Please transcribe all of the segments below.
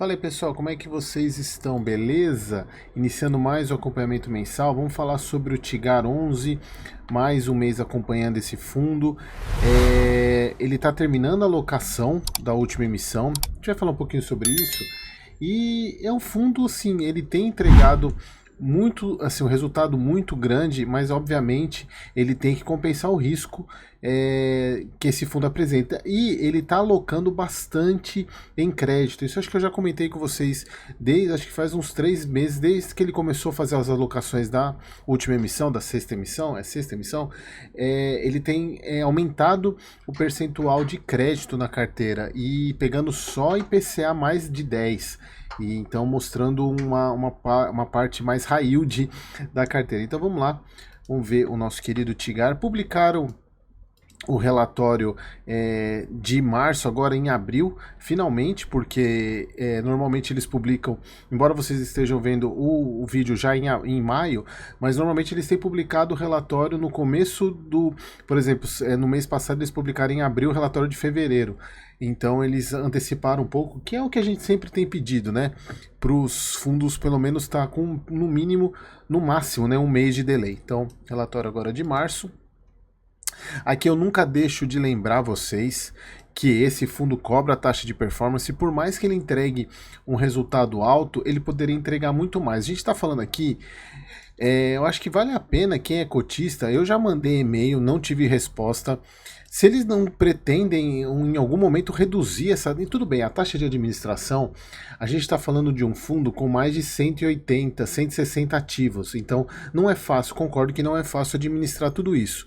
Fala aí pessoal, como é que vocês estão? Beleza? Iniciando mais o acompanhamento mensal, vamos falar sobre o Tigar 11, mais um mês acompanhando esse fundo. Ele está terminando a locação da última emissão, a gente vai falar um pouquinho sobre isso. E é um fundo, assim, ele tem entregado muito, assim, um resultado muito grande, mas obviamente ele tem que compensar o risco que esse fundo apresenta. E ele está alocando bastante em crédito. Isso acho que eu já comentei com vocês desde, acho que faz uns 3 meses, desde que ele começou a fazer as alocações da última emissão, da sexta emissão, ele tem aumentado o percentual de crédito na carteira e pegando só IPCA mais de 10. E então mostrando uma parte mais high yield da carteira. Então vamos lá, vamos ver o nosso querido Tigar. Publicaram o relatório de março, agora em abril, finalmente, porque normalmente eles publicam, embora vocês estejam vendo o vídeo já em maio, mas normalmente eles têm publicado o relatório no começo do, por exemplo, no mês passado eles publicaram em abril o relatório de fevereiro. Então eles anteciparam um pouco, que é o que a gente sempre tem pedido, né? Para os fundos pelo menos estar com no mínimo, no máximo, né, um mês de delay. Então, relatório agora de março. Aqui eu nunca deixo de lembrar vocês que esse fundo cobra a taxa de performance e por mais que ele entregue um resultado alto, ele poderia entregar muito mais. A gente está falando aqui, eu acho que vale a pena quem é cotista, eu já mandei e-mail, não tive resposta. Se eles não pretendem em algum momento reduzir essa... E tudo bem, a taxa de administração, a gente está falando de um fundo com mais de 180, 160 ativos, então não é fácil, concordo que não é fácil administrar tudo isso.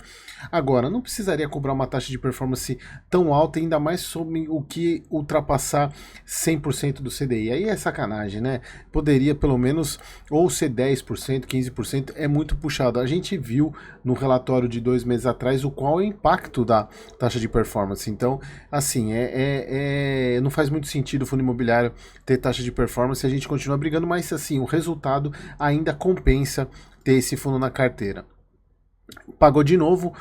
Agora, não precisaria cobrar uma taxa de performance tão alta, ainda mais sobre o que ultrapassar 100% do CDI. Aí é sacanagem, né? Poderia pelo menos ou ser 10%, 15%, é muito puxado. A gente viu no relatório de 2 meses atrás o qual é o impacto da taxa de performance. Então, assim, não faz muito sentido o fundo imobiliário ter taxa de performance, a gente continua brigando, mas assim, o resultado ainda compensa ter esse fundo na carteira. Pagou de novo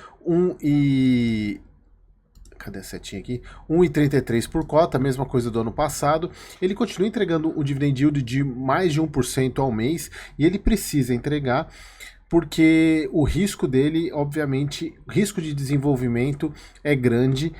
cadê a setinha aqui? 1,33 por cota, mesma coisa do ano passado. Ele continua entregando o dividend yield de mais de 1% ao mês e ele precisa entregar porque o risco dele, obviamente, risco de desenvolvimento é grande,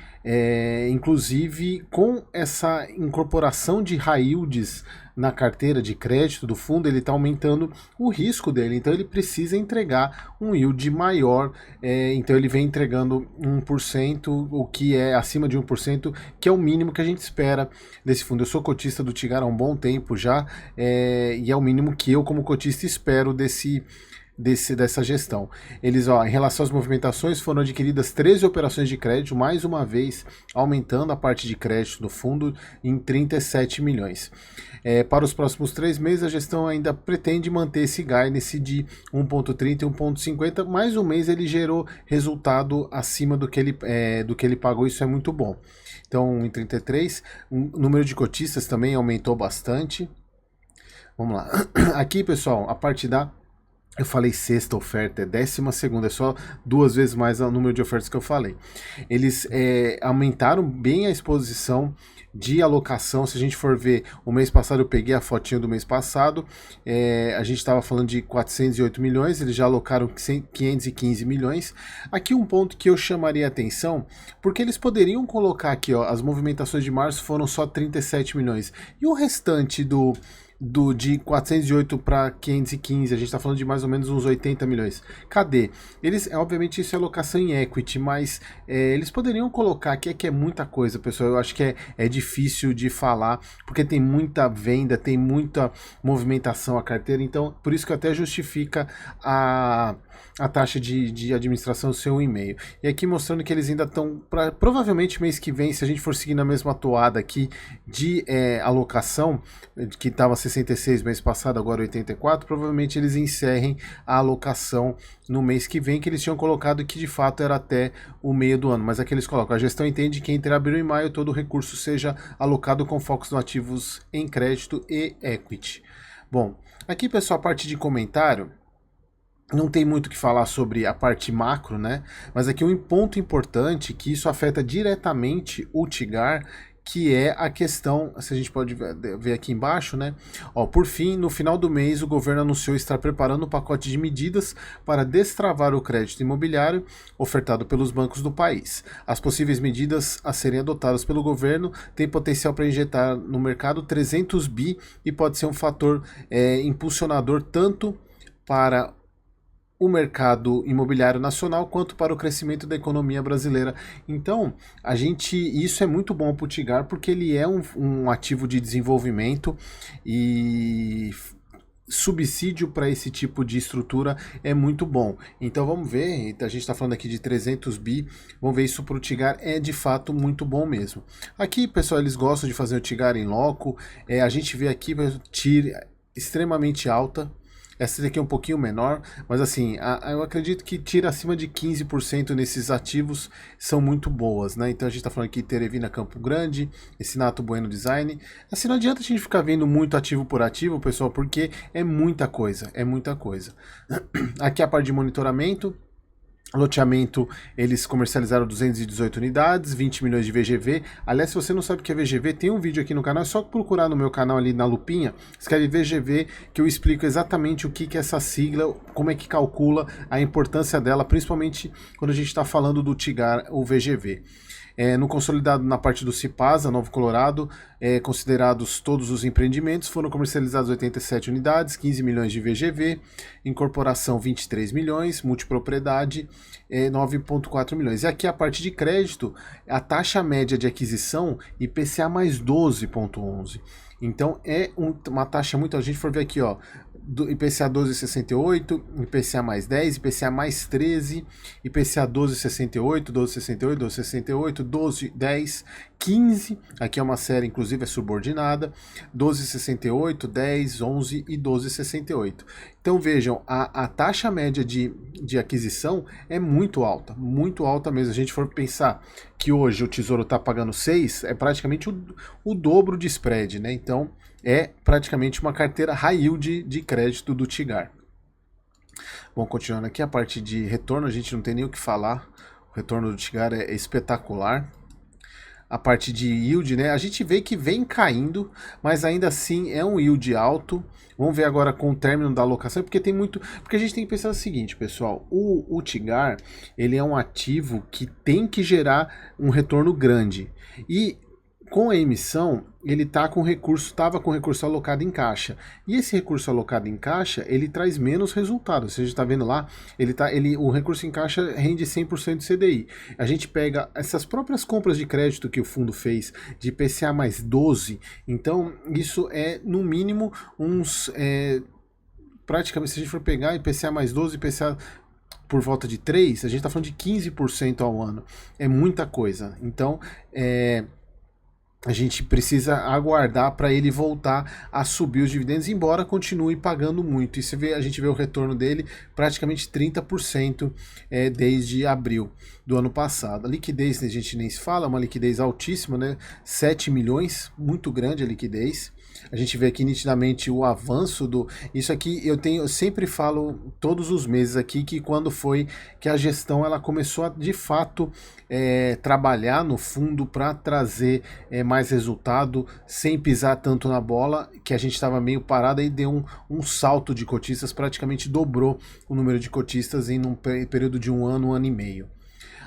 inclusive com essa incorporação de high yields na carteira de crédito do fundo, ele está aumentando o risco dele, então ele precisa entregar um yield maior, então ele vem entregando 1%, o que é acima de 1%, que é o mínimo que a gente espera desse fundo. Eu sou cotista do Tigar há um bom tempo já, e é o mínimo que eu como cotista espero dessa gestão. Eles, em relação às movimentações, foram adquiridas 13 operações de crédito, mais uma vez aumentando a parte de crédito do fundo em 37 milhões. Para os próximos 3 meses, a gestão ainda pretende manter esse guidance de 1,30 e 1,50, mais um mês ele gerou resultado acima do que ele pagou, isso é muito bom. Então, em 33, o número de cotistas também aumentou bastante. Vamos lá. Aqui, pessoal, a parte da... Eu falei sexta oferta, é 12ª, é só 2 vezes mais o número de ofertas que eu falei. Eles aumentaram bem a exposição de alocação. Se a gente for ver, o mês passado eu peguei a fotinha do mês passado, a gente estava falando de 408 milhões, eles já alocaram 515 milhões. Aqui um ponto que eu chamaria a atenção, porque eles poderiam colocar aqui, as movimentações de março foram só 37 milhões. E o restante de 408 para 515, a gente está falando de mais ou menos uns 80 milhões. Cadê? Eles, obviamente isso é alocação em equity, mas eles poderiam colocar aqui, que é muita coisa, pessoal. Eu acho que é difícil de falar, porque tem muita venda, tem muita movimentação a carteira, então por isso que até justifica a taxa de administração ser 1,5. E aqui mostrando que eles ainda estão, provavelmente mês que vem, se a gente for seguir na mesma toada aqui de alocação, que estava 66 mês passado, agora 84, provavelmente eles encerrem a alocação no mês que vem, que eles tinham colocado que de fato era até o meio do ano, mas aqui eles colocam, a gestão entende que entre abril e maio todo o recurso seja alocado com focos no ativos em crédito e equity. Bom, aqui pessoal, a parte de comentário, não tem muito o que falar sobre a parte macro, né? Mas aqui um ponto importante que isso afeta diretamente o Tigar, que é a questão, se a gente pode ver aqui embaixo, né? Ó, por fim, no final do mês, o governo anunciou estar preparando um pacote de medidas para destravar o crédito imobiliário ofertado pelos bancos do país. As possíveis medidas a serem adotadas pelo governo têm potencial para injetar no mercado 300 bi e pode ser um fator impulsionador tanto para o mercado imobiliário nacional quanto para o crescimento da economia brasileira. Então, isso é muito bom para o Tigar porque ele é um ativo de desenvolvimento e subsídio para esse tipo de estrutura é muito bom. Então vamos ver, a gente está falando aqui de 300 bi, vamos ver isso para o Tigar, é de fato muito bom mesmo. Aqui, pessoal, eles gostam de fazer o Tigar em loco, a gente vê aqui TIR extremamente alta. Essa daqui é um pouquinho menor, mas assim, eu acredito que tira acima de 15% nesses ativos são muito boas, né? Então a gente está falando aqui Terevina Campo Grande, Essinato Bueno Design. Assim, não adianta a gente ficar vendo muito ativo por ativo, pessoal, porque é muita coisa, é muita coisa. Aqui a parte de monitoramento. Loteamento, eles comercializaram 218 unidades, 20 milhões de VGV. Aliás, se você não sabe o que é VGV, tem um vídeo aqui no canal, é só procurar no meu canal ali na lupinha, escreve VGV, que eu explico exatamente o que é essa sigla, como é que calcula a importância dela, principalmente quando a gente está falando do Tigar, o VGV. No consolidado na parte do Cipasa, Novo Colorado, considerados todos os empreendimentos, foram comercializados 87 unidades, 15 milhões de VGV, incorporação 23 milhões, multipropriedade 9,4 milhões. E aqui a parte de crédito, a taxa média de aquisição IPCA mais 12,11. Então é uma taxa muito, a gente for ver aqui, ó, IPCA 12,68, IPCA mais 10, IPCA mais 13, IPCA 12,68, 12,68, 12,68, 12, 10, 15, aqui é uma série, inclusive é subordinada, 12,68, 10, 11 e 12,68. Então vejam, a taxa média de aquisição é muito alta mesmo. Se a gente for pensar que hoje o Tesouro está pagando 6, é praticamente o dobro de spread, né? Então é praticamente uma carteira high yield de crédito do Tigar. Bom, continuando aqui, a parte de retorno, a gente não tem nem o que falar. O retorno do Tigar é espetacular. A parte de yield, né? A gente vê que vem caindo, mas ainda assim é um yield alto. Vamos ver agora com o término da alocação, porque tem muito. Porque a gente tem que pensar o seguinte, pessoal: o Tigar, ele é um ativo que tem que gerar um retorno grande. E com a emissão, ele estava com recurso alocado em caixa. E esse recurso alocado em caixa, ele traz menos resultado. Você está vendo lá, o recurso em caixa rende 100% de CDI. A gente pega essas próprias compras de crédito que o fundo fez, de IPCA mais 12, então isso é no mínimo praticamente, se a gente for pegar IPCA mais 12, IPCA por volta de 3, a gente está falando de 15% ao ano. É muita coisa. Então, a gente precisa aguardar para ele voltar a subir os dividendos, embora continue pagando muito. E a gente vê o retorno dele praticamente 30% desde abril do ano passado. A liquidez, a gente nem se fala, é uma liquidez altíssima, né? 7 milhões, muito grande a liquidez. A gente vê aqui nitidamente o avanço do... Isso aqui eu sempre falo todos os meses aqui que quando foi que a gestão ela começou a de fato trabalhar no fundo para trazer mais resultado sem pisar tanto na bola, que a gente estava meio parado, e deu um salto de cotistas, praticamente dobrou o número de cotistas em um período de um ano e meio.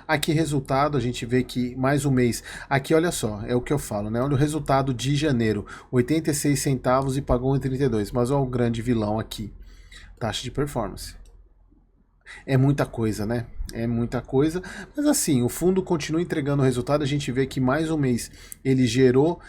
Aqui resultado, a gente vê que mais um mês, aqui olha só, é o que eu falo, né? Olha o resultado de janeiro, 86 centavos e pagou 1,32, mas olha o grande vilão aqui, taxa de performance. É muita coisa, né? É muita coisa, mas assim, o fundo continua entregando o resultado, a gente vê que mais um mês ele gerou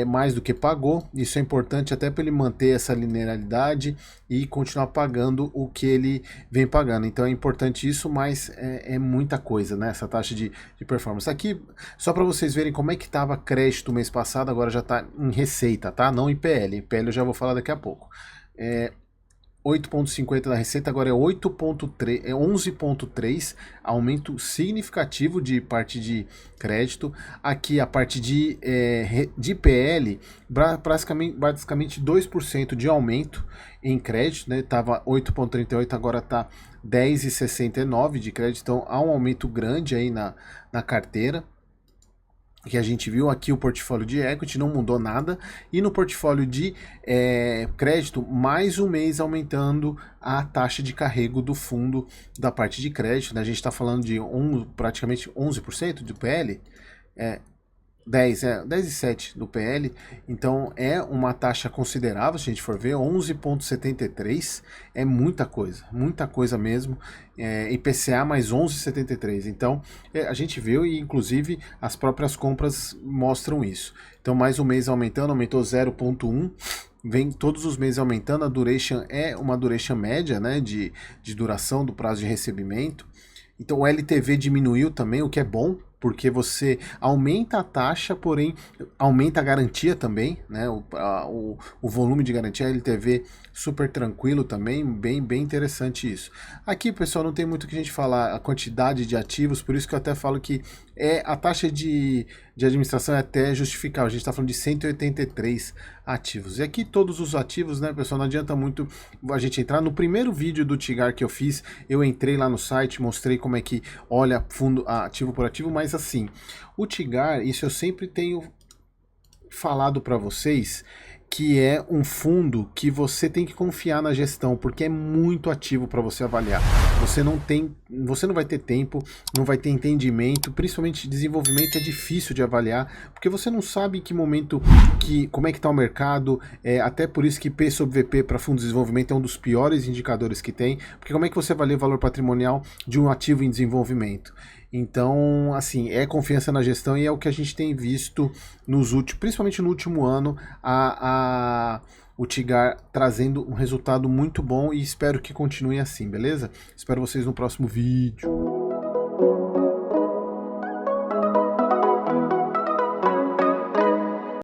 mais do que pagou, isso é importante até para ele manter essa linearidade e continuar pagando o que ele vem pagando, então é importante isso, mas é muita coisa, né, essa taxa de performance. Aqui, só para vocês verem como é que estava crédito mês passado, agora já está em receita, tá? Não em PL, eu já vou falar daqui a pouco. 8,50 da receita, agora é 8,3, 11,3, aumento significativo de parte de crédito. Aqui a parte de PL, basicamente 2% de aumento em crédito, né? Tava 8,38, agora tá 10,69 de crédito, então há um aumento grande aí na carteira. que a gente viu aqui, o portfólio de equity não mudou nada, e no portfólio de crédito, mais um mês aumentando a taxa de carrego do fundo da parte de crédito, né? A gente está falando de praticamente 11% do PL, 10,7 do PL, então é uma taxa considerável, se a gente for ver, 11,73 é muita coisa mesmo, IPCA mais 11,73, então a gente viu e inclusive as próprias compras mostram isso. Então mais um mês aumentando, aumentou 0,1, vem todos os meses aumentando, a duration é uma duration média, né, de duração do prazo de recebimento. Então o LTV diminuiu também, o que é bom, porque você aumenta a taxa, porém aumenta a garantia também, né? O volume de garantia, a LTV super tranquilo também, bem interessante isso. Aqui, pessoal, não tem muito o que a gente falar, a quantidade de ativos, por isso que eu até falo que a taxa de administração é até justificável. A gente está falando de 183 ativos. E aqui todos os ativos, né, pessoal, não adianta muito a gente entrar. No primeiro vídeo do Tigar que eu fiz, eu entrei lá no site, mostrei como é que olha fundo ativo por ativo, mas assim, o Tigar, isso eu sempre tenho falado para vocês, que é um fundo que você tem que confiar na gestão, porque é muito ativo para você avaliar. Você não vai ter tempo, não vai ter entendimento, principalmente desenvolvimento é difícil de avaliar, porque você não sabe em que momento, como é que está o mercado, até por isso que P sobre VP para fundos de desenvolvimento é um dos piores indicadores que tem, porque como é que você avalia o valor patrimonial de um ativo em desenvolvimento? Então, assim, é confiança na gestão e é o que a gente tem visto principalmente no último ano, o Tigar trazendo um resultado muito bom e espero que continue assim, beleza? Espero vocês no próximo vídeo.